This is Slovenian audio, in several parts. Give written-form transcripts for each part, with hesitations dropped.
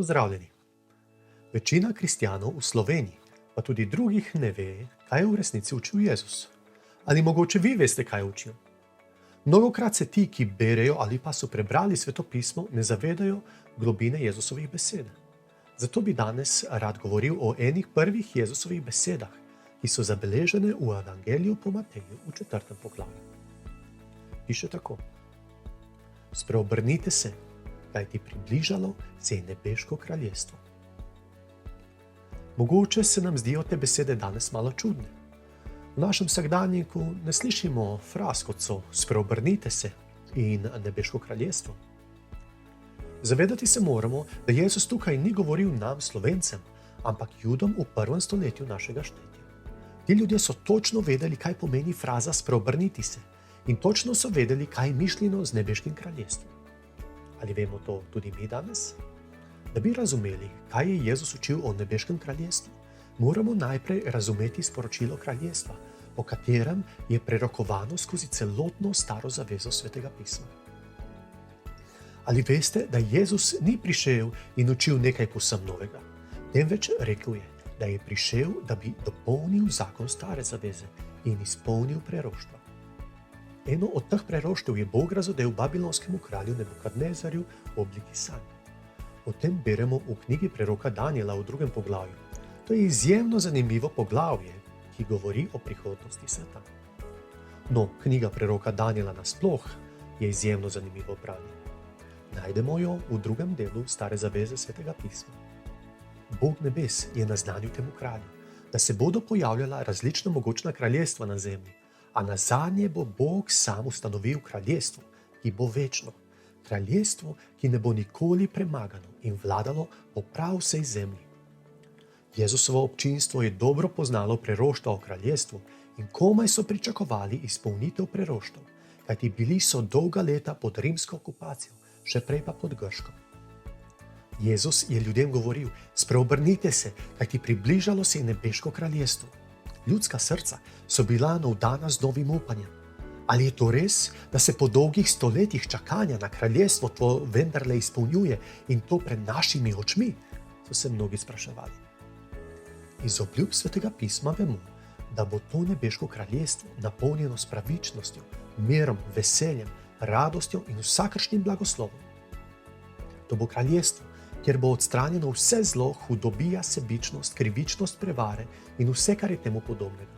Pozdravljeni. Večina kristjanov v Sloveniji, pa tudi drugih, ne ve, kaj je v resnici učil Jezus. Ali mogoče vi veste, kaj je učil? Mnogokrat se ti, ki berejo ali pa so prebrali svetopismo, ne zavedajo globine Jezusovih besed. Zato bi danes rad govoril o enih prvih Jezusovih besedah, ki so zabeležene v Evangeliju po Mateju v 4. poglavju. Piše tako: Spreobrnite se, kajti približalo se je nebeško kraljestvo. Mogoče se nam zdijo te besede danes malo čudne. V našem vsakdanjiku ne slišimo fraz, kot so spreobrnite se in nebeško kraljestvo. Zavedati se moramo, da Jezus tukaj ni govoril nam, Slovencem, ampak Judom v 1. stoletju našega štetja. Ti ljudje so točno vedeli, kaj pomeni fraza spreobrniti se, in točno so vedeli, kaj je mišljeno z nebeškim kraljestvom. Ali vemo to tudi mi danes? Da bi razumeli, kaj je Jezus učil o nebeškem kraljestvu, moramo najprej razumeti sporočilo kraljestva, o katerem je prerokovano skozi celotno staro zavezo Svetega pisma. Ali veste, da Jezus ni prišel in učil nekaj povsem novega, temveč rekel je, da je prišel, da bi dopolnil zakon stare zaveze in izpolnil preroštva. Eno od teh preroštev je Bog razodel babilonskemu kralju Nebukadnezarju v obliki sanj. O tem beremo v knjigi preroka Danijela v 2. poglavju. To je izjemno zanimivo poglavje, ki govori o prihodnosti sveta. No, knjiga preroka Danijela nasploh je izjemno zanimivo branje. Najdemo jo v 2. delu stare zaveze Svetega pisma. Bog nebes je naznanil temu kralju, da se bodo pojavljala različna mogočna kraljestva na zemlji, a nazadnje bo Bog sam ustanovil kraljestvo, ki bo večno. Kraljestvo, ki ne bo nikoli premagano in vladalo po prav vsej zemlji. Jezusovo občinstvo je dobro poznalo preroštva o kraljestvu in komaj so pričakovali izpolnitev preroštev, kajti bili so dolga leta pod rimsko okupacijo, še prej pa pod grško. Jezus je ljudem govoril: spreobrnite se, kajti približalo se je nebeško kraljestvo. Ljudska srca so bila navdana z novim upanjem. Ali je to res, da se po dolgih stoletjih čakanja na kraljestvo to vendarle izpolnjuje in to pred našimi očmi? So se mnogi spraševali. Iz obljub Svetega pisma vemo, da bo to nebeško kraljestvo napolnjeno s pravičnostjo, mirom, veseljem, radostjo in vsakršnim blagoslovom. To bo kraljestvo, kjer bo odstranjeno vse zlo, hudobija, sebičnost, krivičnost, prevare in vse, kar je temu podobnega.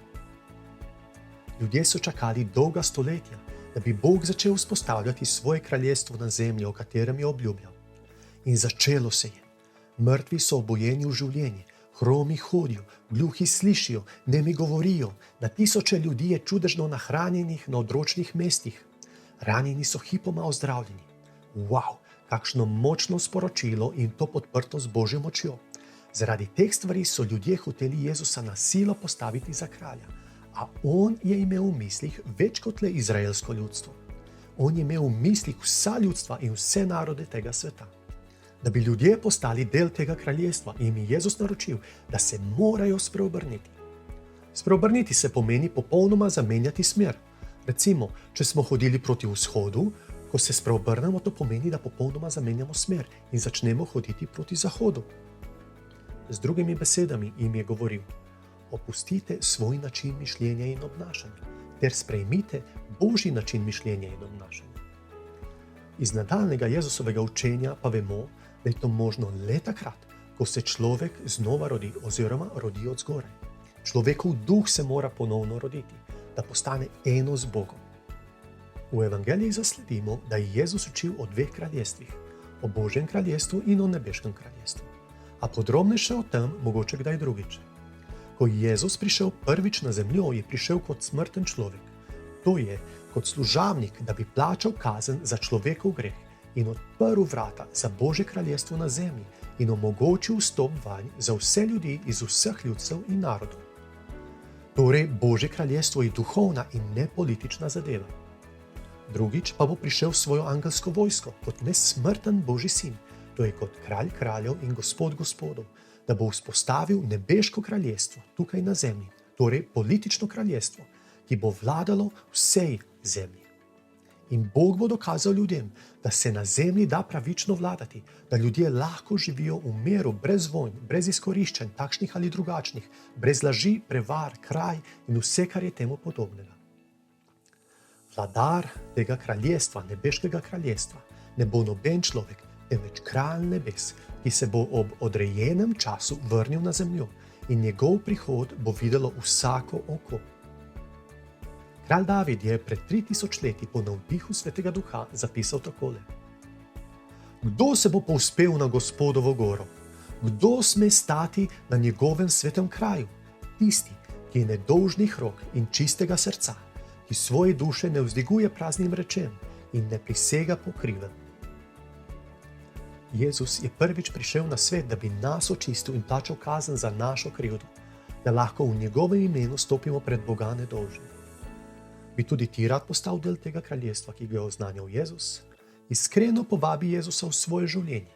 Ljudje so čakali dolga stoletja, da bi Bog začel vzpostavljati svoje kraljestvo na zemlji, o katerem je obljubljal. In začelo se je. Mrtvi so obujeni v življenje, hromi hodijo, gluhi slišijo, nemi govorijo, na tisoče ljudi je čudežno nahranjenih na odročnih mestih. Ranjeni so hipoma ozdravljeni. Wow, kakšno močno sporočilo in to podprto z Božjo močjo. Zaradi teh stvari so ljudje hoteli Jezusa na silo postaviti za kralja, a on je imel v mislih več kot le izraelsko ljudstvo. On je imel v mislih vsa ljudstva in vse narode tega sveta. Da bi ljudje postali del tega kraljestva, jim je Jezus naročil, da se morajo spreobrniti. Spreobrniti se pomeni popolnoma zamenjati smer. Recimo, če smo hodili proti vzhodu, ko se spreobrnemo, to pomeni, da popolnoma zamenjamo smer in začnemo hoditi proti zahodu. Z drugimi besedami jim je govoril: opustite svoj način mišljenja in obnašanja ter sprejmite Božji način mišljenja in obnašanja. Iz nadaljnjega Jezusovega učenja pa vemo, da je to možno le takrat, ko se človek znova rodi oziroma rodi od zgoraj. Človekov duh se mora ponovno roditi, da postane eno z Bogom. V Evangelijih zasledimo, da je Jezus učil o dveh kraljestvih, o Božjem kraljestvu in o nebeškem kraljestvu. A podrobnejše o tem mogoče kdaj drugič. Ko je Jezus prišel prvič na zemljo, je prišel kot smrten človek. To je kot služabnik, da bi plačal kazen za človekov greh in odprl vrata za Božje kraljestvo na zemlji in omogočil vstop vanj za vse ljudi iz vseh ljudstev in narodov. Torej, Božje kraljestvo je duhovna in ne politična zadeva. Drugič pa bo prišel s svojo angelsko vojsko kot nesmrten Božji sin, to je kot kralj kraljev in gospod gospodov, da bo vzpostavil nebeško kraljestvo tukaj na zemlji, torej politično kraljestvo, ki bo vladalo vsej zemlji. In Bog bo dokazal ljudem, da se na zemlji da pravično vladati, da ljudje lahko živijo v miru, brez vojn, brez izkoriščanj, takšnih ali drugačnih, brez laži, prevar, kraj in vse, kar je temu podobnega. Vladar tega kraljestva, nebeškega kraljestva, ne bo noben človek, temveč kralj nebes, ki se bo ob odrejenem času vrnil na zemljo in njegov prihod bo videlo vsako oko. Kralj David je pred 3000 leti po navdihu Svetega Duha zapisal takole: Kdo se bo povzpel na Gospodovo goro? Kdo sme stati na njegovem svetem kraju? Tisti, ki je nedolžnih rok in čistega srca, ki svoje duše ne vzdiguje praznim rečem in ne prisega pokriven. Jezus je prvič prišel na svet, da bi nas očistil in plačal kazen za našo krivdo, da lahko v njegovem imenu stopimo pred Boga nedolžni. Bi tudi ti rad postal del tega kraljestva, ki ga je oznanjal Jezus? Iskreno povabi Jezusa v svoje življenje.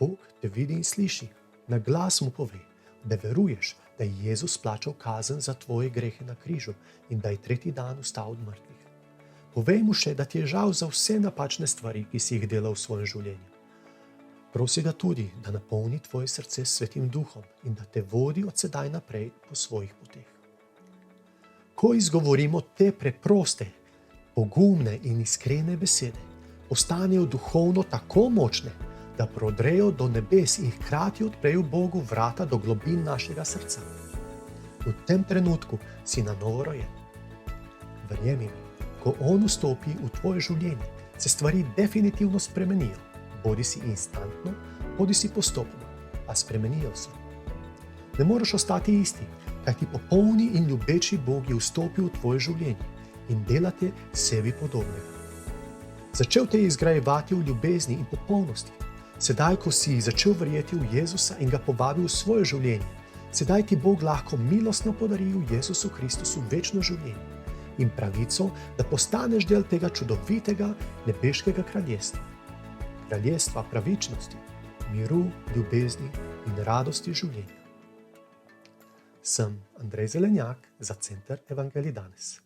Bog te vidi in sliši, na glas mu pove, da veruješ, da je Jezus plačal kazen za tvoje grehe na križu in da je tretji dan vstal od mrtvih. Povej mu še, da ti je žal za vse napačne stvari, ki si jih delal v svojem življenju. Prosi ga tudi, da napolni tvoje srce s Svetim Duhom in da te vodi od sedaj naprej po svojih poteh. Ko izgovorimo te preproste, pogumne in iskrene besede, postanejo duhovno tako močne, da prodrejo do nebes in hkrati odprejo Bogu vrata do globin našega srca. V tem trenutku si na novo rojen. Verjemi mi, ko on vstopi v tvoje življenje, se stvari definitivno spremenijo, bodi si instantno, bodi si postopno, a spremenijo se. Ne moreš ostati isti, kajti popolni in ljubeči Bog je vstopil v tvoje življenje in delate sebi podobnega. Začel te je izgrajevati v ljubezni in popolnosti. Sedaj, ko si začel verjeti v Jezusa in ga povabil v svoje življenje, sedaj ti Bog lahko milostno podari v Jezusu Kristusu večno življenje in pravico, da postaneš del tega čudovitega nebeškega kraljestva. Kraljestva pravičnosti, miru, ljubezni in radosti življenja. Sem Andrej Zelenjak za Center Evangelij danes.